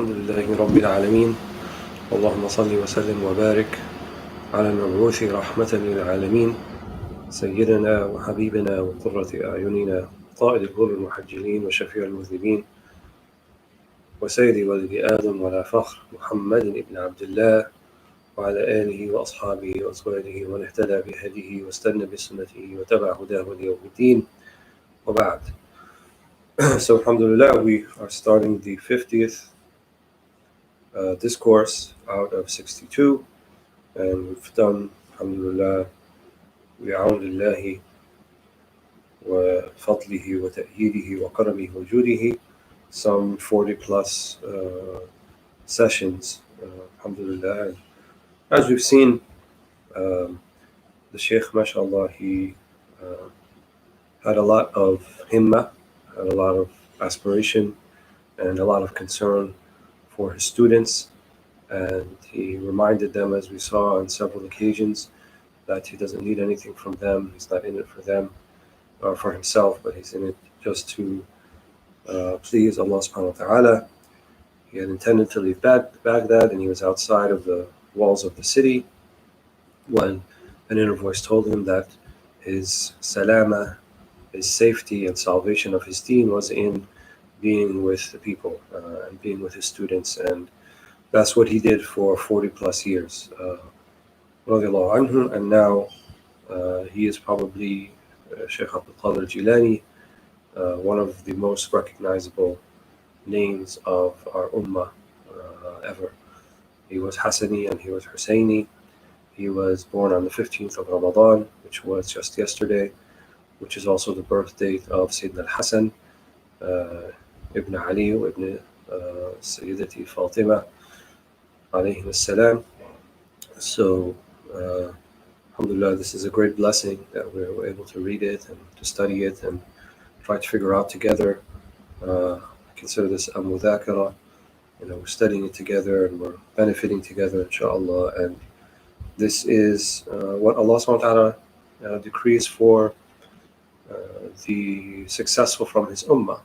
الحمد لله رب العالمين اللهم صل وسلم وبارك على المبعوث رحمة للعالمين سيدنا وحبيبنا وقرة أعيننا قائد الغر المحجلين وشفيع المذنبين وسيد ولد آدم ولا فخر محمد بن عبد الله وعلى آله وأصحابه وأزواجه ومن اهتدى بهديه واستنى بسنته وتبع هداه ليوم الدين وبعد. So alhamdulillah, we are starting the 50th discourse out of 62, and we've done alhamdulillah بعون الله وفضله وتأييده وكرمه وجوده some 40 plus sessions, alhamdulillah. And as we've seen, the Shaykh, mashallah, he had a lot of himmah, had a lot of aspiration and a lot of concern for his students, and he reminded them, as we saw on several occasions, that he doesn't need anything from them. He's not in it for them or for himself, but he's in it just to please Allah subhanahu wa ta'ala. He had intended to leave Baghdad, and he was outside of the walls of the city when an inner voice told him that his salama, his safety and salvation of his deen was in being with the people and being with his students, and that's what he did for 40 plus years. And now he is probably Shaykh Abd al-Jilani, one of the most recognizable names of our ummah ever. He was Hassani and he was Husseini. He was born on the 15th of Ramadan, which was just yesterday, which is also the birth date of Sayyidina al-Hassan ibn Ali ibn Sayyidati Fatima alayhi salam. So alhamdulillah, this is a great blessing that we were able to read it and to study it and try to figure out together. I consider this a mudhakara. We're studying it together and we're benefiting together, inshallah. And this is what Allah subhanahu wa ta'ala decrees for the successful from His ummah.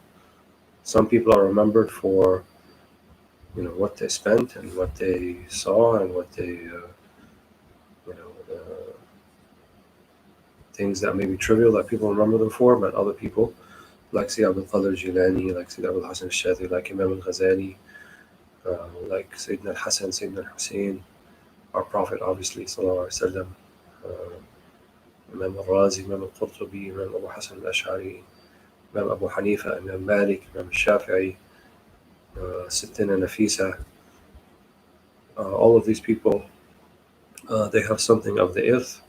Some people are remembered for what they spent and what they saw and what they things that may be trivial that people remember them for, but other people like Sayyid al-Qadir al-Jilani, like Sayyid Abul Hasan al-Shadhi, like Imam al-Ghazali, like Sayyidina al-Hassan, Sayyidina al-Hussein, our Prophet obviously sallallahu alaihi wasallam, Imam al-Razi, Imam al-Qurtubi, Imam Abu Hasan al-Ash'ari, Imam Abu Hanifa, Imam Malik, Imam al-Shafi'i, Sittina Nafisa. All of these people, they have something of the irth,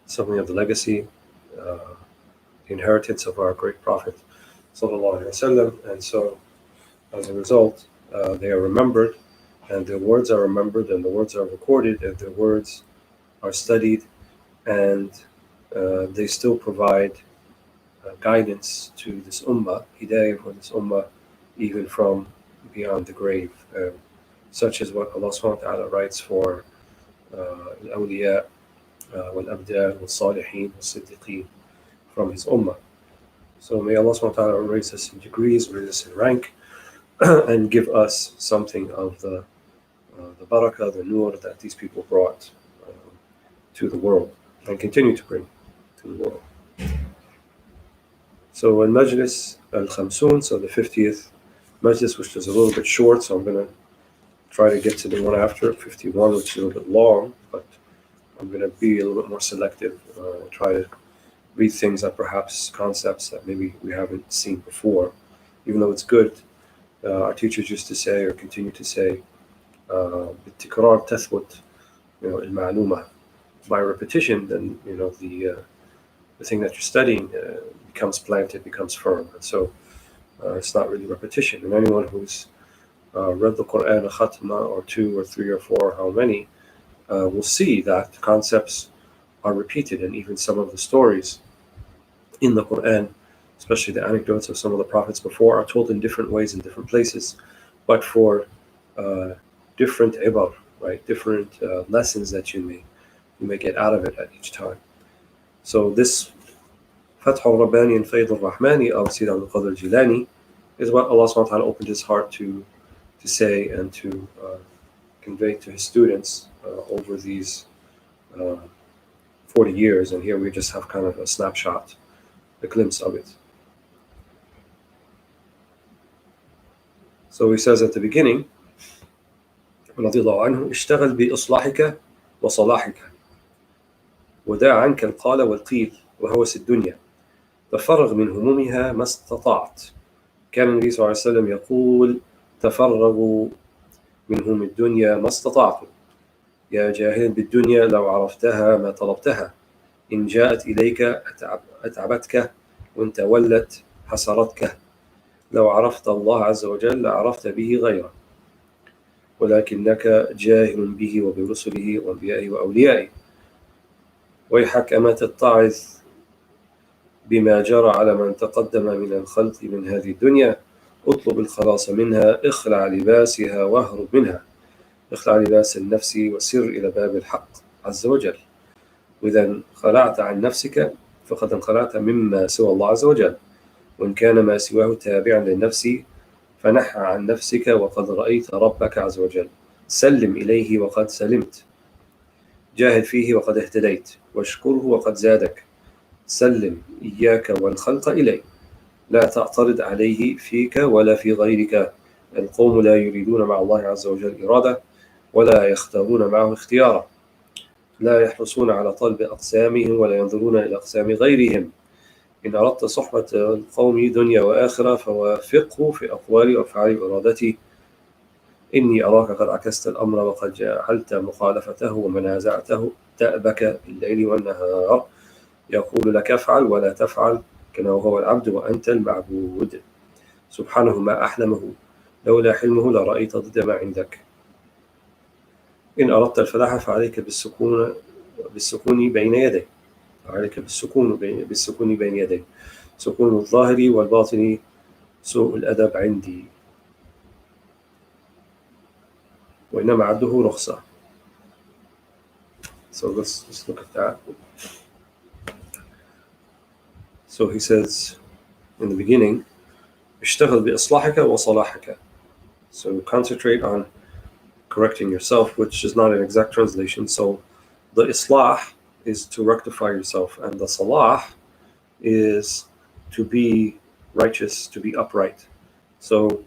something of the legacy, the inheritance of our great Prophet sallallahu alaihi wasallam, and so as a result, they are remembered, and their words are remembered, and the words are recorded, and their words are studied, and they still provide guidance to this ummah, hidayah for this ummah, even from beyond the grave, such as what Allah subhanahu wa ta'ala writes for al-awliya wal-abdal wal-salihin wal-siddiqeen from His ummah. So may Allah subhanahu wa ta'ala raise us in degrees, raise us in rank, and give us something of the barakah, the nur that these people brought to the world and continue to bring to the world. So in Majlis al-Khamsun, so the 50th Majlis, which is a little bit short, so I'm going to try to get to the one after, 51, which is a little bit long, but I'm going to be a little bit more selective, try to read things that perhaps concepts that maybe we haven't seen before, even though it's good. Our teachers used to say, or continue to say, بالتكرار تثبت المعلومة. By repetition, then the thing that you're studying becomes planted, becomes firm, and so it's not really repetition. And anyone who's read the Quran a khatma or two or three or four, how many, will see that concepts are repeated, and even some of the stories in the Quran, especially the anecdotes of some of the prophets before, are told in different ways in different places, but for different ibar, right? Different lessons that you may get out of it at each time. So this Fath al-Rabbani and Fayd al-Rahmani of Sayyid Abd al-Qadir al-Jilani is what Allah subhanahu wa ta'ala opened his heart to to say and to convey to his students over these 40 years, and here we just have kind of a snapshot, a glimpse of it. So he says at the beginning, رضي الله عنه: اشتغل بإصلاحك وصلاحك ودع عنك القال والقيل وهوس الدنيا تفرغ من همومها ما استطعت. كان النبي صلى الله عليه وسلم يقول: تفرغوا من هموم الدنيا ما استطعتم، يا جاهل بالدنيا لو عرفتها ما طلبتها، إن جاءت إليك أتعبتك وإن تولت حسرتك، لو عرفت الله عز وجل لعرفت به غيره، ولكنك جاهل به وبرسله وأنبيائه وأوليائه. ويحك أما تتعظ بما جرى على من تقدم من الخلق من هذه الدنيا، اطلب الخلاص منها، اخلع لباسها واهرب منها، اخلع لباس النفس وسر إلى باب الحق عز وجل، وإذا خلعت عن نفسك فقد انخلعت مما سوى الله عز وجل، وإن كان ما سواه تابعا للنفس فنحى عن نفسك وقد رأيت ربك عز وجل، سلم إليه وقد سلمت، جاهد فيه وقد اهتديت، واشكره وقد زادك، سلم إياك والخلق إليه، لا تعترض عليه فيك ولا في غيرك. القوم لا يريدون مع الله عز وجل إرادة ولا يختارون معه اختيارا، لا يحرصون على طلب أقسامهم ولا ينظرون إلى أقسام غيرهم. إن أردت صحبة القوم دنيا وآخرة فوافقه في أقوال وأفعال وإرادته. إني أراك قد عكست الأمر وقد جعلت مخالفته ومنازعته تأبك بالليل والنهار، يقول لك افعل ولا تفعل كما هو العبد وأنت المعبود، سبحانه ما أحلمه، لولا حلمه لرأيت ضد ما عندك. إن أردت الفلاح فعليك بالسكون بين يديه، عليك بالسكون بين يديه، سكون الظاهر والباطن سوء الأدب عندي، وإنما عده رخصة. So let's look at that. So he says in the beginning, اشتغل بإصلاحك وصلاحك. So concentrate on correcting yourself, which is not an exact translation. So the islah is to rectify yourself, and the salah is to be righteous, to be upright. So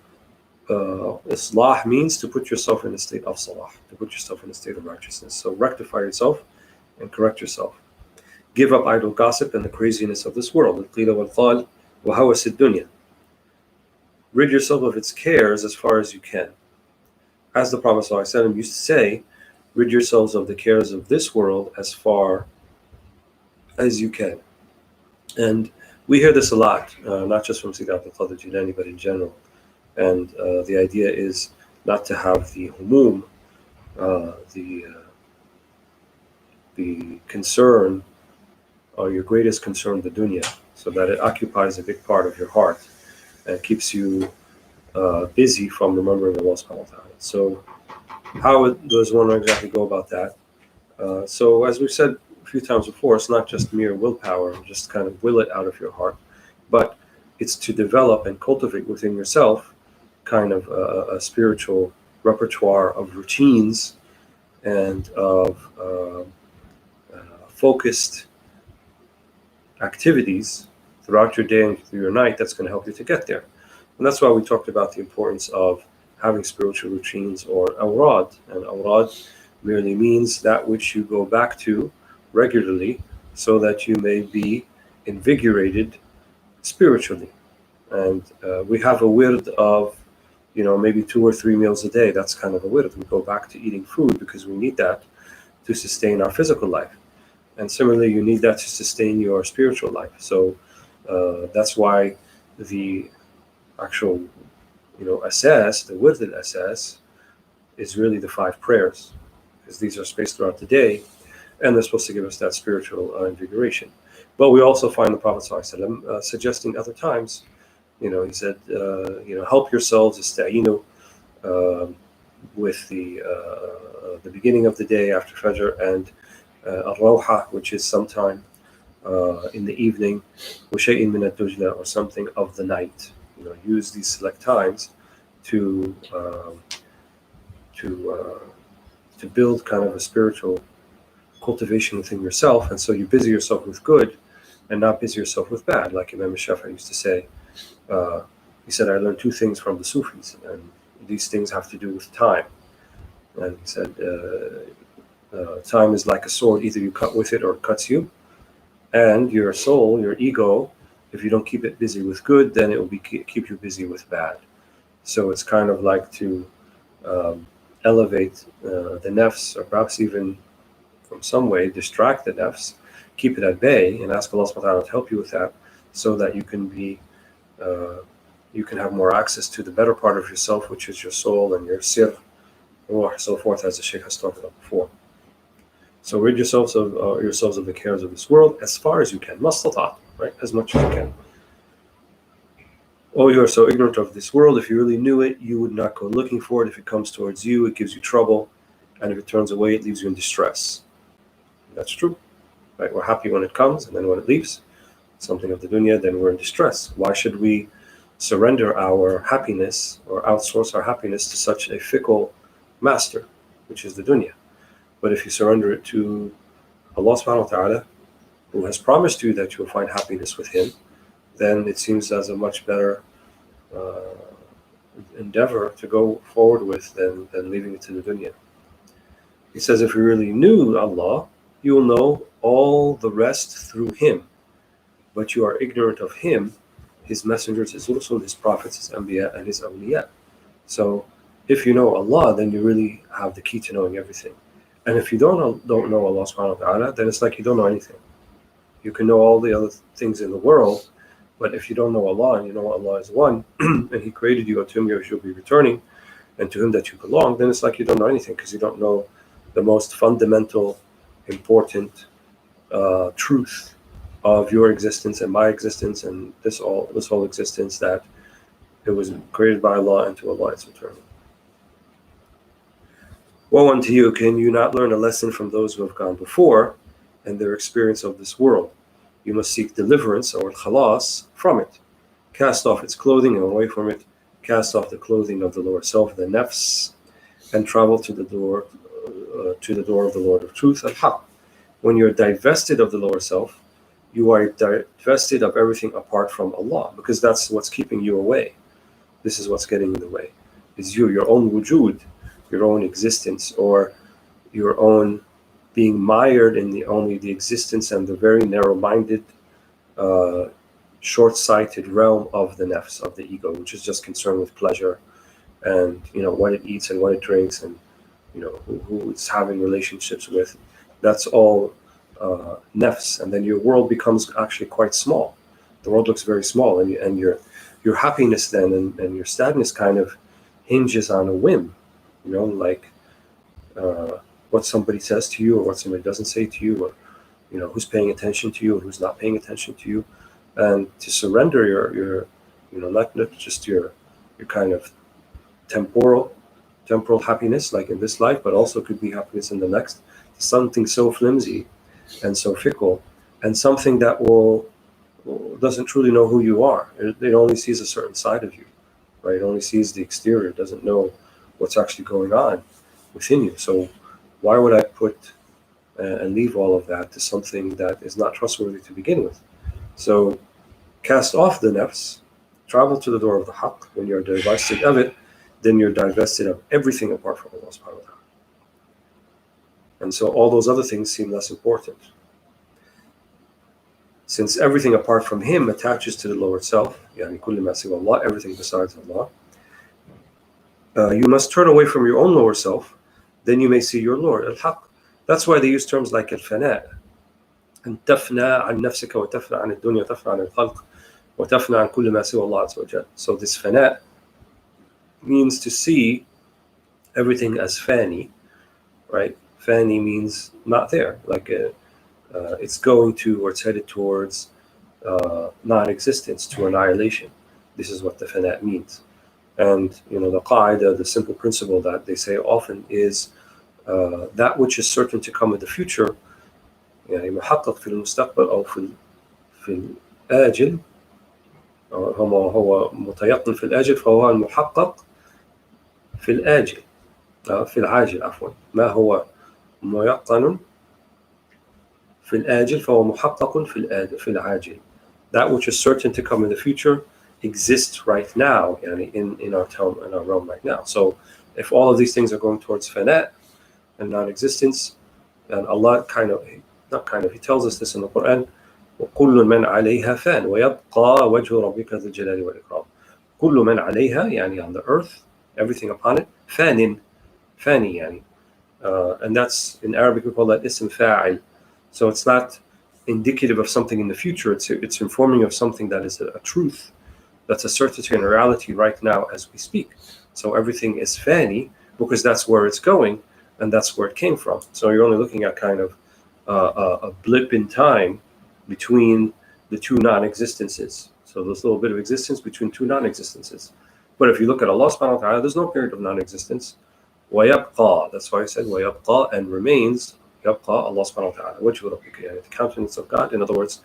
islah means to put yourself in a state of salah, to put yourself in a state of righteousness. So rectify yourself and correct yourself. Give up idle gossip and the craziness of this world. al-Qila wal-Qal wa hawas ad-dunya. Rid yourself of its cares as far as you can. As the Prophet ﷺ used to say, rid yourselves of the cares of this world as far as you can. And we hear this a lot, not just from Shaykh Abd al-Jilani, but in general. And the idea is not to have the humum, the concern, or your greatest concern, the dunya, so that it occupies a big part of your heart and keeps you busy from remembering Allah subhanahu wa ta'ala. So how does one exactly go about that? So as we've said a few times before, it's not just mere willpower, just kind of will it out of your heart, but it's to develop and cultivate within yourself kind of a spiritual repertoire of routines and of focused activities throughout your day and through your night that's going to help you to get there. And that's why we talked about the importance of having spiritual routines or awrad. And awrad merely means that which you go back to regularly so that you may be invigorated spiritually. And we have a wird of, maybe 2 or 3 meals a day. That's kind of a wird. We go back to eating food because we need that to sustain our physical life. And similarly, you need that to sustain your spiritual life. So that's why the actual, asas, the wird al-asas, is really the 5 prayers, because these are spaced throughout the day, and they're supposed to give us that spiritual invigoration. But we also find the Prophet ﷺ suggesting other times, he said, help yourselves, ista'inu, with the beginning of the day after Fajr, and al-Rawha, which is sometime in the evening, وَشَيْءٍ مِنَ الدُّجْلَةِ, or something of the night. Use these select times to to uh, to build kind of a spiritual cultivation within yourself, and so you busy yourself with good and not busy yourself with bad. Like Imam Shafi'i used to say, he said, I learned two things from the Sufis, and these things have to do with time. And he said, time is like a sword, either you cut with it or it cuts you. And your soul, your ego, if you don't keep it busy with good, then it will keep you busy with bad. So it's kind of like to elevate the nafs, or perhaps even from some way distract the nafs, keep it at bay, and ask Allah subhanahu wa ta'ala to help you with that, so that you can be you can have more access to the better part of yourself, which is your soul and your sir, ruh, so forth, as the Shaykh has talked about before. So rid yourselves of the cares of this world as far as you can, mastata'tum, right, as much as you can. Oh, you are so ignorant of this world. If you really knew it, you would not go looking for it. If it comes towards you, it gives you trouble, and if it turns away, it leaves you in distress. That's true, right? We're happy when it comes, and then when it leaves, something of the dunya, then we're in distress. Why should we surrender our happiness or outsource our happiness to such a fickle master, which is the dunya? But if you surrender it to Allah subhanahu wa ta'ala, who has promised you that you'll find happiness with Him, then it seems as a much better endeavor to go forward with than leaving it to the dunya. He says, if you really knew Allah, you will know all the rest through Him, but you are ignorant of Him, His messengers, His rusul, His prophets, His anbiya, and His awliya. So if you know Allah, then you really have the key to knowing everything. And if you don't know Allah subhanahu wa ta'ala, then it's like you don't know anything. You can know all the other things in the world, but if you don't know Allah, and you know Allah is one, and He created you, and to Him you'll be returning, and to Him that you belong, then it's like you don't know anything, because you don't know the most fundamental, important truth of your existence and my existence and this whole existence, that it was created by Allah, and to Allah it's returning. Woe unto you, can you not learn a lesson from those who have gone before and their experience of this world? You must seek deliverance, or khalas, from it. Cast off its clothing and away from it. Cast off the clothing of the lower self, the nafs, and travel to the door of the Lord of truth, al-Haq. When you're divested of the lower self, you are divested of everything apart from Allah, because that's what's keeping you away. This is what's getting in the way. Is you, your own wujud, your own existence, or your own being mired in only the existence and the very narrow-minded, short-sighted realm of the nafs, of the ego, which is just concerned with pleasure and what it eats and what it drinks, and who it's having relationships with. That's all nafs, and then your world becomes actually quite small. The world looks very small, and your happiness then and your sadness kind of hinges on a whim, like what somebody says to you, or what somebody doesn't say to you, or who's paying attention to you and who's not paying attention to you. And to surrender your not just your kind of temporal happiness, like in this life, but also could be happiness in the next, something so flimsy and so fickle, and something that doesn't truly know who you are. It only sees a certain side of you, right? It only sees the exterior. It doesn't know what's actually going on within you. So why would I put and leave all of that to something that is not trustworthy to begin with? So cast off the nafs, travel to the door of the haqq. When you're divested of it, then you're divested of everything apart from Allah subhanahu wa ta'ala. And so all those other things seem less important. Since everything apart from Him attaches to the lower self, يعني كل ما سوى Allah, everything besides Allah, you must turn away from your own lower self, then you may see your Lord, al-Haq. That's why they use terms like al-Fana, and tafna an nafsika wa tafna an al-dunya, tafna an al-khalq, wa tafna an kulli ma siwa Allah azza wa jal. So this Fana means to see everything as fani, right? Fani means not there, like it's going to, or it's headed towards non-existence, to annihilation. This is what the Fana means. And the qaida, the simple principle that they say often is that which is certain to come in the future, يعني محقق في المستقبل أو في الآجل، هو متيقن في الآجل فهو المحقق في الآجل في العاجل عفوا ما هو ميقن في الآجل فهو محقق في العاجل. That which is certain to come in the future exists right now, يعني in our realm right now. So if all of these things are going towards fana and non-existence, and Allah He tells us this in the Quran, وَكُلُّ مَنْ عَلَيْهَا فَانٍ وَيَبْقَى وَجْهُ رَبِّكَ ذُو الْجَلَالِ وَالْإِكْرَامِ. كُلُّ مَنْ عَلَيْهَا يعني on the earth, everything upon it, فَانٍ فاني يعني. And that's in Arabic we call that ism fa'il. So it's not indicative of something in the future, it's informing of something that is a truth, that's a certainty and a reality right now as we speak. So everything is fani because that's where it's going and that's where it came from. So you're only looking at kind of a blip in time between the two non-existences. So there's a little bit of existence between two non-existences. But if you look at Allah subhanahu wa ta'ala, there's no period of non-existence. وَيَبْقَى, that's why I said وَيَبْقَى, and remains. يَبْقَى Allah subhanahu wa ta'ala, وَجْهُ رَبِّكَ, the countenance of God, in other words,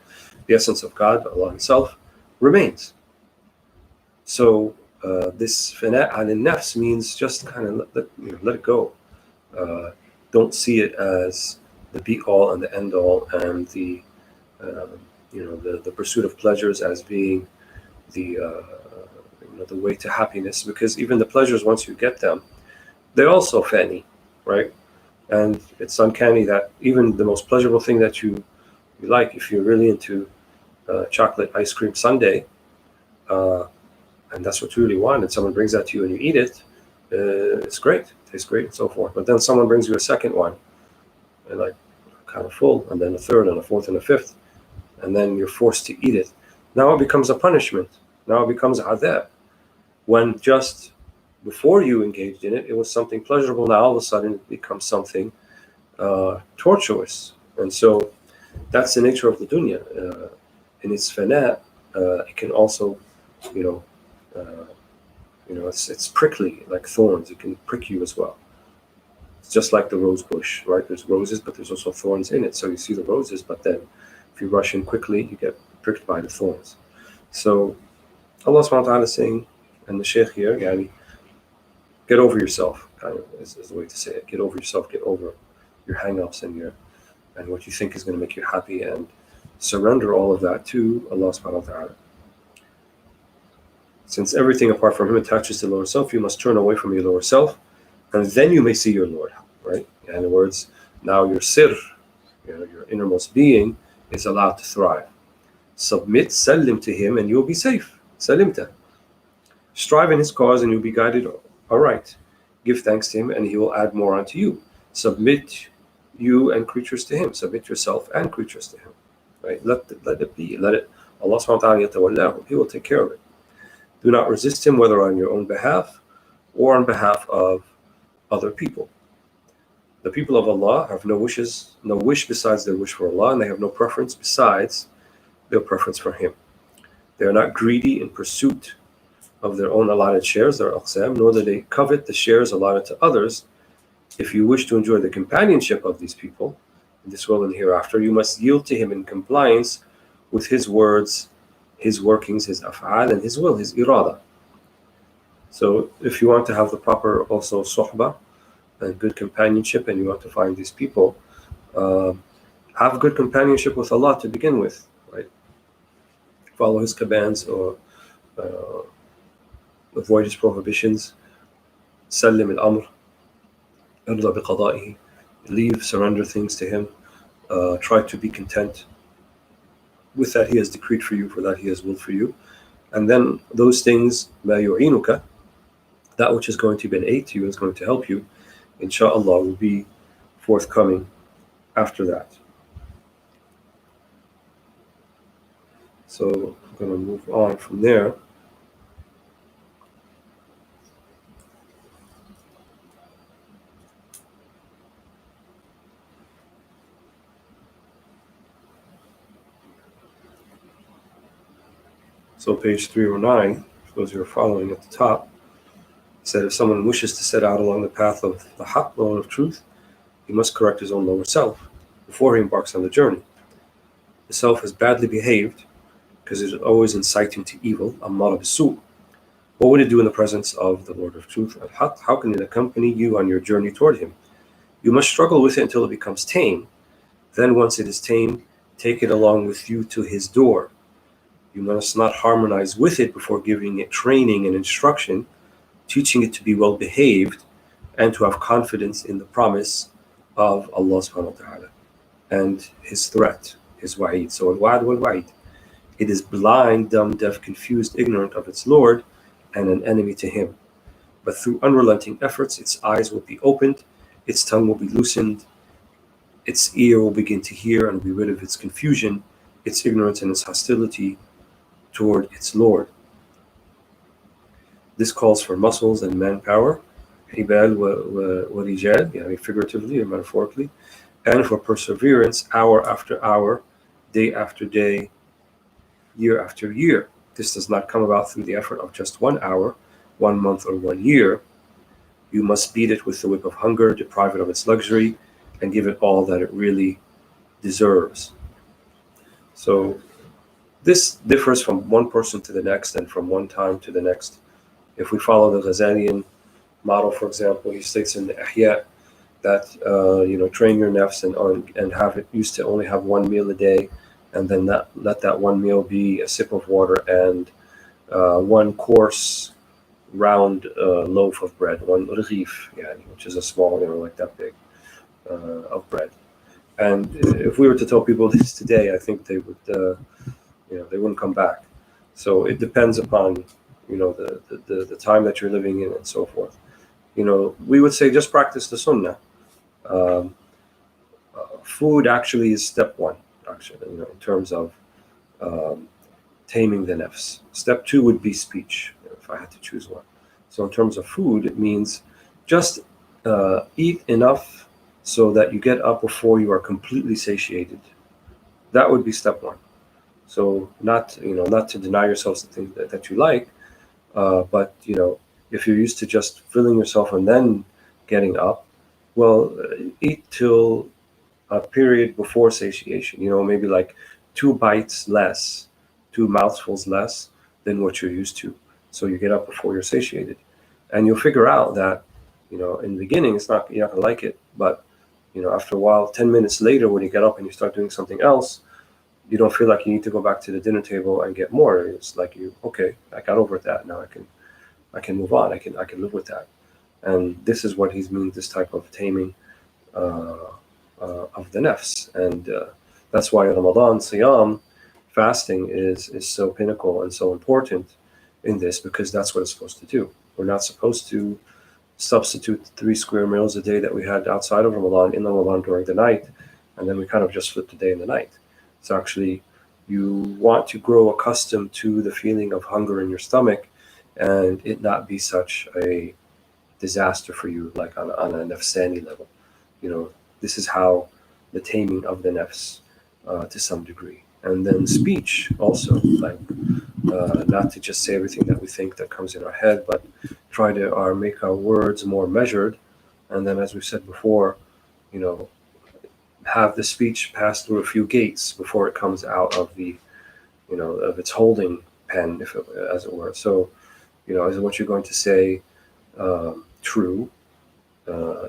the essence of God, Allah Himself, remains. So this fana' al-nafs means just kind of let it go. Don't see it as the be-all and the end-all, and the pursuit of pleasures as being the way to happiness, because even the pleasures, once you get them, they're also fani, right? And it's uncanny that even the most pleasurable thing that you like, if you're really into chocolate ice cream sundae, and that's what you really want, and someone brings that to you and you eat it, it's great, it tastes great and so forth. But then someone brings you a second one, and like kind of full, and then a third and a fourth and a fifth, and then you're forced to eat it. Now it becomes a punishment. Now it becomes adab. When just before you engaged in it, it was something pleasurable. Now all of a sudden it becomes something tortuous. And so that's the nature of the dunya. In its fana, it can also, it's prickly, like thorns. It can prick you as well. It's just like the rose bush, right? There's roses, but there's also thorns in it. So you see the roses, but then if you rush in quickly, you get pricked by the thorns. So Allah subhanahu wa ta'ala is saying, and the Shaykh here, yani, get over yourself, kind of is the way to say it. Get over yourself, get over your hang-ups and what you think is going to make you happy, and surrender all of that to Allah subhanahu wa ta'ala. Since everything apart from Him attaches to the lower self, you must turn away from your lower self, and then you may see your Lord, right? In other words, now your sir, your innermost being, is allowed to thrive. Submit, salim to Him, and you'll be safe. Salimta. Strive in His cause, and you'll be guided aright. Give thanks to Him, and He will add more unto you. Submit you and creatures to Him. Submit yourself and creatures to Him. Right? Let it be. Let it. Allah subhanahu wa ta'ala yatawallahu. He will take care of it. Do not resist Him, whether on your own behalf or on behalf of other people. The people of Allah have no wish besides their wish for Allah, and they have no preference besides their preference for Him. They are not greedy in pursuit of their own allotted shares, their aqsam, nor do they covet the shares allotted to others. If you wish to enjoy the companionship of these people in this world and hereafter, you must yield to Him in compliance with His words, His workings, His af'al, and His will, His irada. So if you want to have the proper also suhbah and good companionship, and you want to find these people, have good companionship with Allah to begin with, right? Follow His commands or avoid His prohibitions. Sallim al-amr, irda biqada'ihi, leave, surrender things to Him. Try to be content with that He has decreed for you, for that He has willed for you. And then those things, ma yu'inuka, that which is going to be an aid to you, is going to help you, inshallah, will be forthcoming after that. So I'm going to move on from there. So page 309, for those who are following at the top, said if someone wishes to set out along the path of the haqq, the road of truth, he must correct his own lower self before he embarks on the journey. The self has badly behaved because it is always inciting to evil, ammara bisu', What would it do in the presence of the Lord of Truth, Al-Haq? How can it accompany you on your journey toward Him? You must struggle with it until it becomes tame. Then once it is tame, take it along with you to His door. You must not harmonize with it before giving it training and instruction, teaching it to be well behaved and to have confidence in the promise of Allah subhanahu wa ta'ala and His threat, His wa'id. So al-wa'd wal-wa'id. It is blind, dumb, deaf, confused, ignorant of its Lord, and an enemy to Him. But through unrelenting efforts, its eyes will be opened, its tongue will be loosened, its ear will begin to hear and be rid of its confusion, its ignorance and its hostility toward its Lord. This calls for muscles and manpower, hibal wa rijal, yani figuratively or metaphorically, and for perseverance hour after hour, day after day, year after year. This does not come about through the effort of just 1 hour, 1 month, or 1 year. You must beat it with the whip of hunger, deprive it of its luxury, and give it all that it really deserves. So this differs from one person to the next and from one time to the next. If we follow the Ghazalian model, for example, he states in the Ihya that train your nafs and have it used to only have 1 meal a day, and then let that 1 meal be a sip of water and 1 coarse round loaf of bread, 1 rghif, which is a small, like that big of bread. And if we were to tell people this today, I think they would, they wouldn't come back. So it depends upon, the time that you're living in and so forth. We would say just practice the sunnah. Food actually is step 1, actually, in terms of taming the nafs. Step 2 would be speech, if I had to choose one. So in terms of food, it means just eat enough so that you get up before you are completely satiated. That would be step 1. So not to deny yourself the things that you like, but if you're used to just filling yourself and then getting up, well, eat till a period before satiation. Maybe like 2 bites less, 2 mouthfuls less than what you're used to. So you get up before you're satiated, and you'll figure out that in the beginning you're not gonna like it, but after a while, 10 minutes later, when you get up and you start doing something else, you don't feel like you need to go back to the dinner table and get more. It's like I got over that. Now I can move on. I can live with that. And this is what he means, this type of taming of the nafs. And that's why Ramadan, Siyam, fasting is so pinnacle and so important in this, because that's what it's supposed to do. We're not supposed to substitute 3 square meals a day that we had outside of Ramadan in Ramadan during the night, and then we kind of just flip the day and the night. So actually, you want to grow accustomed to the feeling of hunger in your stomach, and it not be such a disaster for you, like on a nafsani level. This is how the taming of the nafs to some degree. And then speech also, like not to just say everything that we think that comes in our head, but try to make our words more measured. And then, as we said before, have the speech pass through a few gates before it comes out of the, of its holding pen, as it were. So, is what you're going to say true?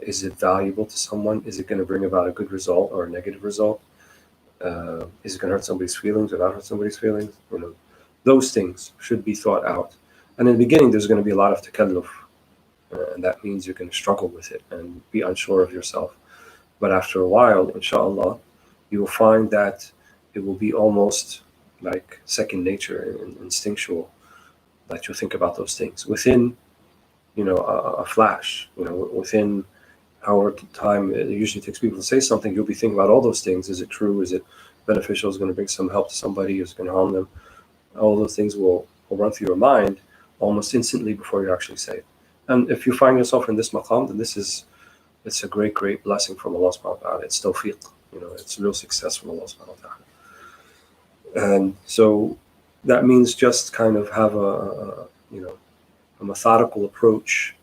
Is it valuable to someone? Is it going to bring about a good result or a negative result? Is it going to hurt somebody's feelings or not hurt somebody's feelings? Those things should be thought out. And in the beginning, there's going to be a lot of takalluf, and that means you're going to struggle with it and be unsure of yourself. But after a while, inshallah, you will find that it will be almost like second nature and instinctual, that you'll think about those things within, a flash. Within however time it usually takes people to say something, you'll be thinking about all those things. Is it true? Is it beneficial? Is it going to bring some help to somebody? Is it going to harm them? All those things will run through your mind almost instantly before you actually say it. And if you find yourself in this maqam, then it's a great, great blessing from Allah subhanahu wa ta'ala. It's tawfiq, it's real success from Allah subhanahu wa ta'ala. And so that means just kind of have a methodical approach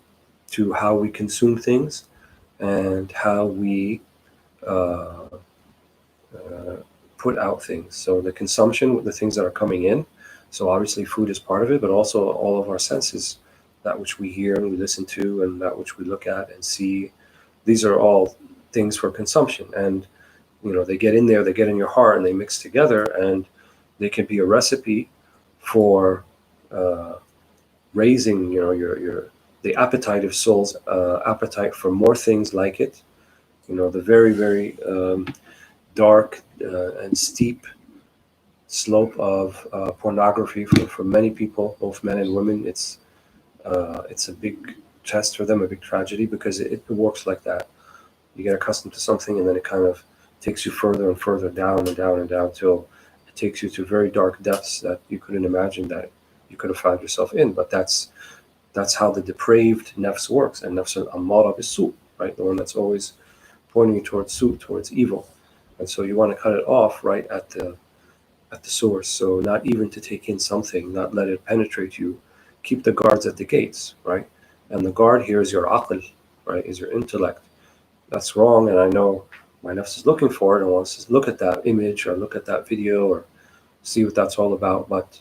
to how we consume things and how we put out things. So the consumption, the things that are coming in. So obviously food is part of it, but also all of our senses, that which we hear and we listen to, and that which we look at and see. These are all things for consumption, and they get in there, they get in your heart, and they mix together, and they can be a recipe for raising, your the appetite of soul's appetite for more things like it. The very, very dark and steep slope of pornography for many people, both men and women. It's a big test for them, a big tragedy, because it works like that. You get accustomed to something, and then it kind of takes you further and further down and down and down till it takes you to very dark depths that you couldn't imagine that you could have found yourself in. But that's how the depraved nafs works, and nafs al-ammara bis-su, right? The one that's always pointing you towards su, towards evil. And so you want to cut it off right at the source. So not even to take in something, not let it penetrate you. Keep the guards at the gates, right? And the guard here is your aql, right? Is your intellect. That's wrong, and I know my nafs is looking for it and wants to look at that image or look at that video or see what that's all about. But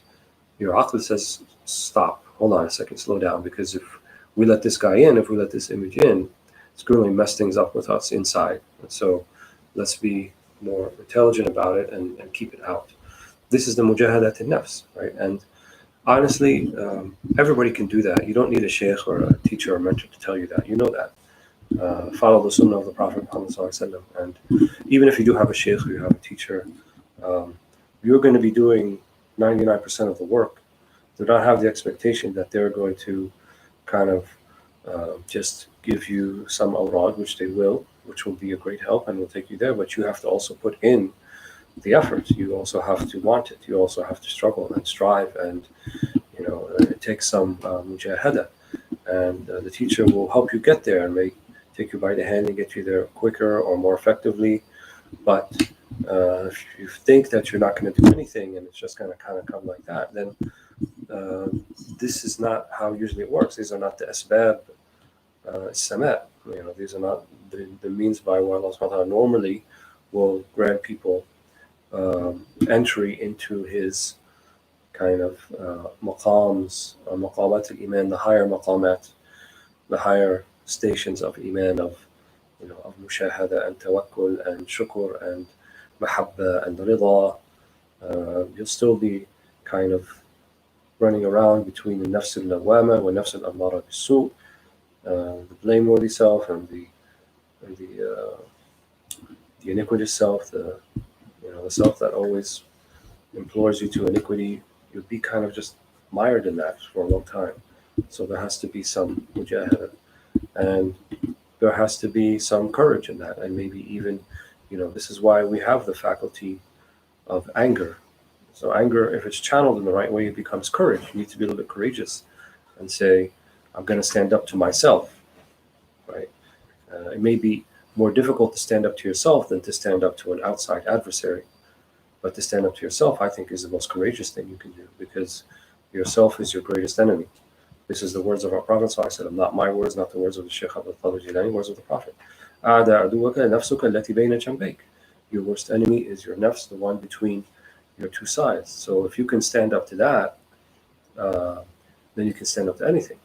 your aql says, stop, hold on a second, slow down, because if we let this guy in, if we let this image in, it's going to mess things up with us inside. And so let's be more intelligent about it and keep it out. This is the mujahadat al-nafs, right? And honestly, everybody can do that. You don't need a sheikh or a teacher or mentor to tell you that. You know that. Follow the sunnah of the Prophet Muhammad ﷺ. And even if you do have a sheikh or you have a teacher, you're going to be doing 99% of the work. Do not have the expectation that they're going to kind of just give you some awrad, which they will, which will be a great help and will take you there. But you have to also put in the effort. You also have to want it. You also have to struggle and strive, and it takes some mujahada. And the teacher will help you get there and may take you by the hand and get you there quicker or more effectively. But if you think that you're not going to do anything and it's just going to kind of come like that, then this is not how usually it works. These are not the asbab samat. These are not the means by what Allah subhanahu wa ta'ala normally will grant people entry into his kind of maqams, maqamat al-iman, the higher maqamat, the higher stations of iman, of mushahada and tawakkul and shukr and mahabba and rida. You'll still be kind of running around between the nafs al-lawama and nafs al-ammara bis-su, the blameworthy self and the iniquitous self, the self that always implores you to iniquity. You'll be kind of just mired in that for a long time. So there has to be some mujahada, and there has to be some courage in that, and maybe even, this is why we have the faculty of anger. So anger, if it's channeled in the right way, it becomes courage. You need to be a little bit courageous and say, I'm going to stand up to myself, right? It may be more difficult to stand up to yourself than to stand up to an outside adversary. But to stand up to yourself, I think, is the most courageous thing you can do, because yourself is your greatest enemy. This is the words of our Prophet ﷺ, not my words, not the words of the Shaykh Abd, al-Jilani, words of the Prophet. Your worst enemy is your nafs, the one between your two sides. So if you can stand up to that, then you can stand up to anything.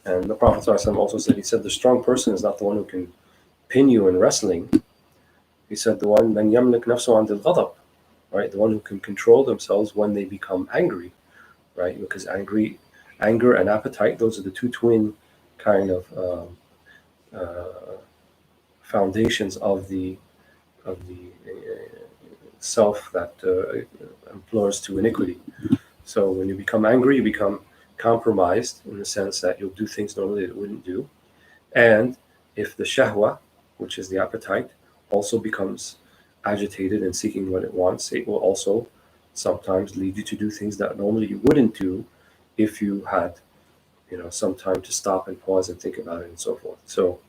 And the Prophet ﷺ also said, he said, the strong person is not the one who can pin you in wrestling. He said, the one, man yamlik nafsu and al-ghadab, right? The one who can control themselves when they become angry, right? Because anger and appetite, those are the two twin kind of foundations of the self that implores to iniquity. So when you become angry, you become compromised in the sense that you'll do things normally that it wouldn't do. And if the shahwa, which is the appetite, also becomes agitated and seeking what it wants, it will also sometimes lead you to do things that normally you wouldn't do if you had some time to stop and pause and think about it and so forth. So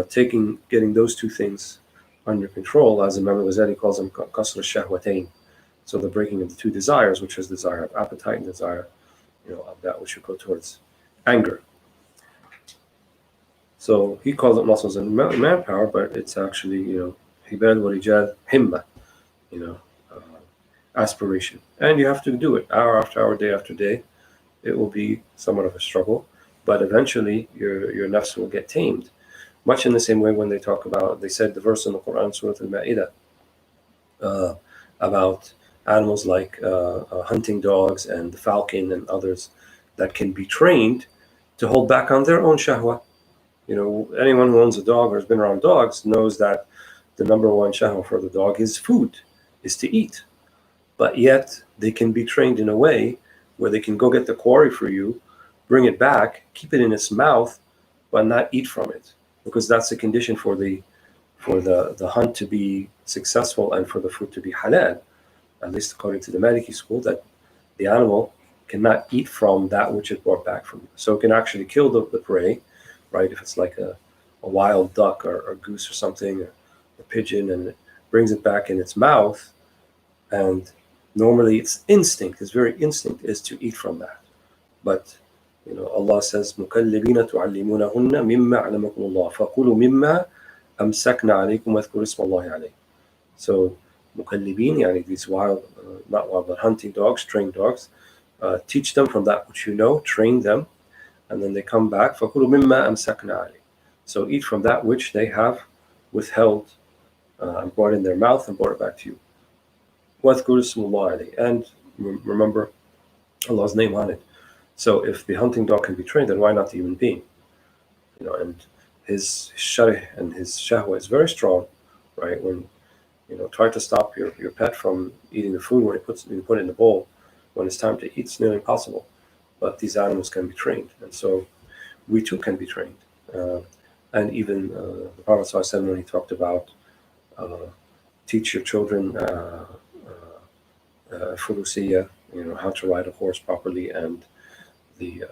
getting those two things under control, as Imam al-Ghazali calls them, qasr al-shahwatayn. So the breaking of the two desires, which is desire of appetite and desire of that which would go towards anger. So he calls it muscles and manpower, but it's actually hibal wa rijal himma, aspiration. And you have to do it hour after hour, day after day. It will be somewhat of a struggle, but eventually your nafs will get tamed. Much in the same way when they said the verse in the Quran, Surah Al-Ma'idah, about animals like hunting dogs and the falcon and others that can be trained to hold back on their own shahwa. Anyone who owns a dog or has been around dogs knows that the number one shahwa for the dog is food, is to eat. But yet they can be trained in a way where they can go get the quarry for you, bring it back, keep it in its mouth, but not eat from it, because that's the condition for the hunt to be successful and for the food to be halal, at least according to the Maliki school, that the animal cannot eat from that which it brought back from you. So it can actually kill the prey, right? If it's like a wild duck or goose or something, or a pigeon, and it brings it back in its mouth, and normally its very instinct is to eat from that. But Allah says, مُكَلِّبِينَ تُعَلِّمُونَهُنَّ مِمَّا عَلَمَكُمُ اللَّهُ فَقُولُوا مِمَّا أَمْسَكْنَا عَلَيْكُمْ وَاذْكُرُوا اسْمَ اللَّهِ عَلَيْهِ. So مُكَلِّبِين, yani these not wild, but hunting dogs, trained dogs, teach them from that which you know, train them, and then they come back, فَقُولُوا مِمَّا أَمْسَكْنَا عَلَيْهِ. So eat from that which they have withheld and brought in their mouth and brought it back to you. وَاذْكُرُوا اسْمَ اللَّهِ عَلَيْهِ. And remember Allah's name on it. So if the hunting dog can be trained, then why not the human being? And his sharih and his shahwa is very strong, right? When try to stop your pet from eating the food when you put it in the bowl. When it's time to eat, it's nearly impossible. But these animals can be trained, and so we too can be trained. And even the Prophet ﷺ, when he talked about teach your children furusiya, how to ride a horse properly, and the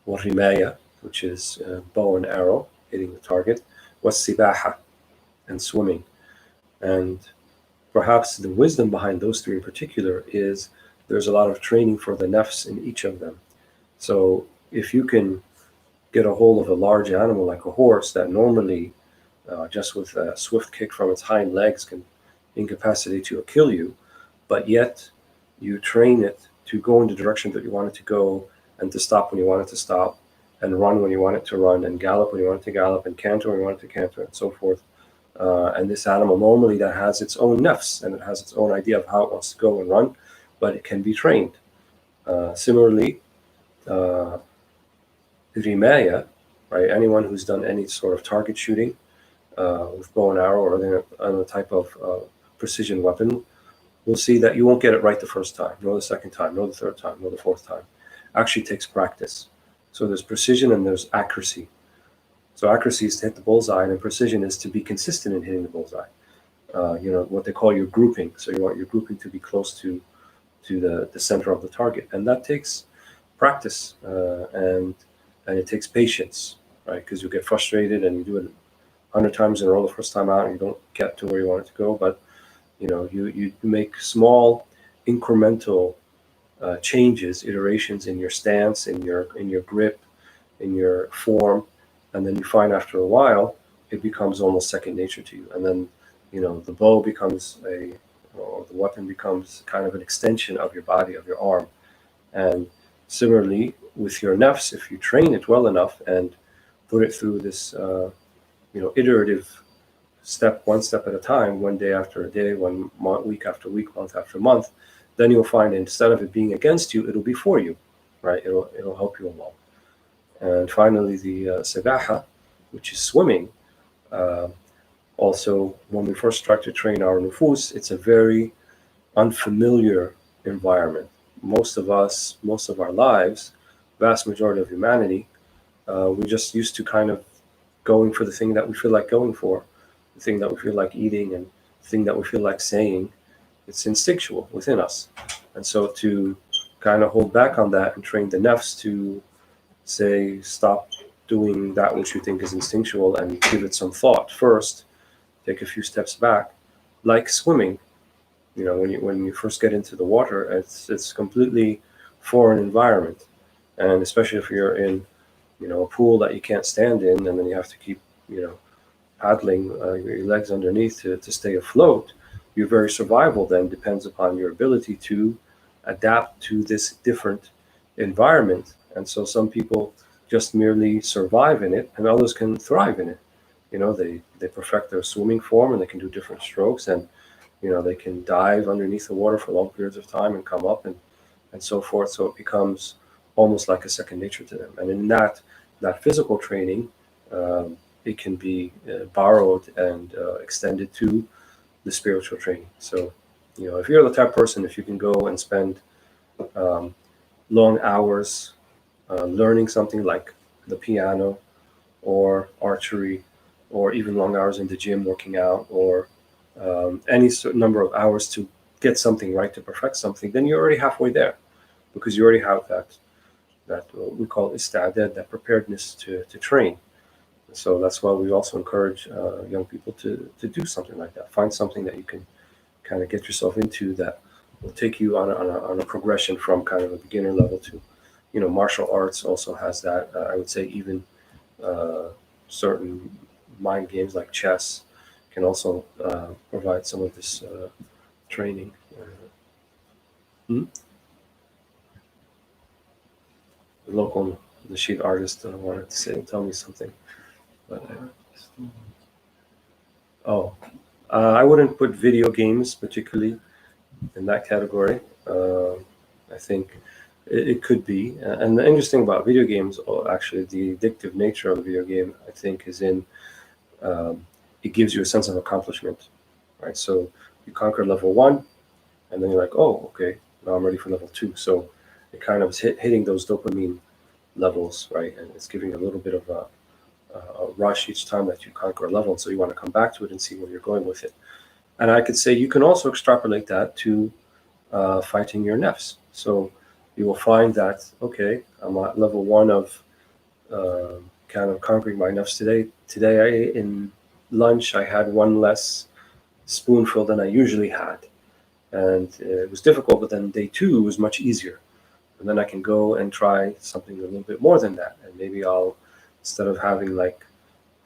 warimaya, which is bow and arrow, hitting the target, was-sibaha, and swimming. And perhaps the wisdom behind those three in particular is there's a lot of training for the nafs in each of them. So if you can get a hold of a large animal like a horse that normally just with a swift kick from its hind legs can incapacitate you or kill you, but yet you train it to go in the direction that you want it to go, and to stop when you want it to stop, and run when you want it to run, and gallop when you want it to gallop, and canter when you want it to canter, and so forth. And this animal normally that has its own nafs, and it has its own idea of how it wants to go and run, but it can be trained. Similarly, rimaya, right? Anyone who's done any sort of target shooting with bow and arrow or any type of precision weapon will see that you won't get it right the first time, nor the second time, nor the third time, nor the fourth time. Actually takes practice. So there's precision and there's accuracy. So accuracy is to hit the bullseye, and precision is to be consistent in hitting the bullseye. What they call your grouping. So you want your grouping to be close to the center of the target, and that takes practice and it takes patience, right? Because you get frustrated and you do it 100 times in a row the first time out, and you don't get to where you want it to go. But you make small incremental changes, iterations in your stance, in your grip, in your form, and then you find after a while it becomes almost second nature to you. And then the bow becomes or the weapon becomes kind of an extension of your body, of your arm. And similarly with your nafs, if you train it well enough and put it through this iterative one step at a time, one day after a day, week after week, month after month, then you'll find instead of it being against you, it'll be for you, right? It'll help you along. And finally, the sibaha, which is swimming. Also, when we first start to train our nufus, it's a very unfamiliar environment. Most of us, most of our lives, vast majority of humanity, we're just used to kind of going for the thing that we feel like going for, the thing that we feel like eating, and the thing that we feel like saying. It's instinctual within us. And so to kind of hold back on that and train the nafs to say, stop doing that which you think is instinctual and give it some thought first, take a few steps back, like swimming. When you first get into the water, it's completely foreign environment. And especially if you're in a pool that you can't stand in, and then you have to keep paddling your legs underneath to stay afloat, your very survival then depends upon your ability to adapt to this different environment. And so some people just merely survive in it, and others can thrive in it. They perfect their swimming form, and they can do different strokes, and they can dive underneath the water for long periods of time and come up, and so forth. So it becomes almost like a second nature to them. And in that physical training, it can be borrowed and extended to the spiritual training. So, if you're the type of person, if you can go and spend long hours learning something like the piano or archery, or even long hours in the gym working out, or any certain number of hours to get something right, to perfect something, then you're already halfway there, because you already have that what we call ista'dad, that preparedness to train. So that's why we also encourage young people to do something like that. Find something that you can kind of get yourself into that will take you on a progression from kind of a beginner level to, martial arts also has that. I would say even certain mind games like chess can also provide some of this training. Hmm? The local nasheed artist wanted to tell me something, but oh, I wouldn't put video games particularly in that category. I think it could be. And the interesting about video games, or actually the addictive nature of the video game, I think, is in it gives you a sense of accomplishment, right? So you conquer level one, and then you're like, oh, okay, now I'm ready for level two. So it kind of is hitting those dopamine levels, right? And it's giving a little bit of a rush each time that you conquer a level. And so you want to come back to it and see where you're going with it. And I could say you can also extrapolate that to fighting your nafs. So you will find that, okay, I'm at level one of kind of conquering my nafs today. Today, in lunch, I had one less spoonful than I usually had. And it was difficult, but then day two was much easier. And then I can go and try something a little bit more than that. And maybe I'll, instead of having like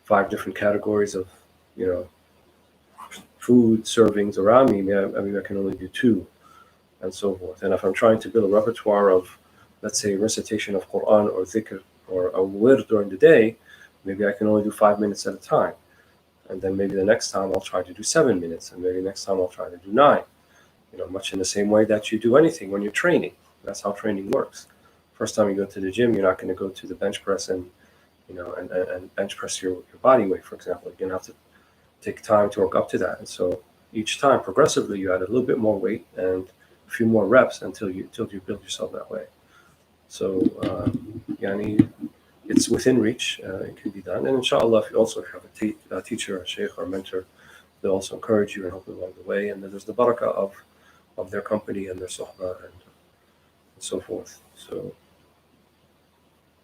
5 different categories of, you know, food servings around me, maybe I can only do 2, and so forth. And if I'm trying to build a repertoire of, let's say, recitation of Quran or dhikr or a wird during the day, maybe I can only do 5 minutes at a time. And then maybe the next time I'll try to do 7 minutes, and maybe next time I'll try to do 9. Much in the same way that you do anything when you're training. That's how training works. First time you go to the gym, you're not going to go to the bench press and and bench press your body weight, for example. You're going to have to take time to work up to that. And so each time, progressively, you add a little bit more weight and a few more reps until you build yourself that way. So, yani, it's within reach. It can be done. And inshallah, if you also have a teacher, a sheikh, or a mentor, they'll also encourage you and help you along the way. And then there's the barakah of their company and their sohbah and so forth. So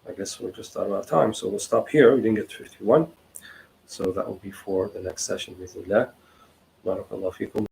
I guess we're just out of time. So we'll stop here. We didn't get to 51. So that will be for the next session, bismillah. Barakallahu fikum.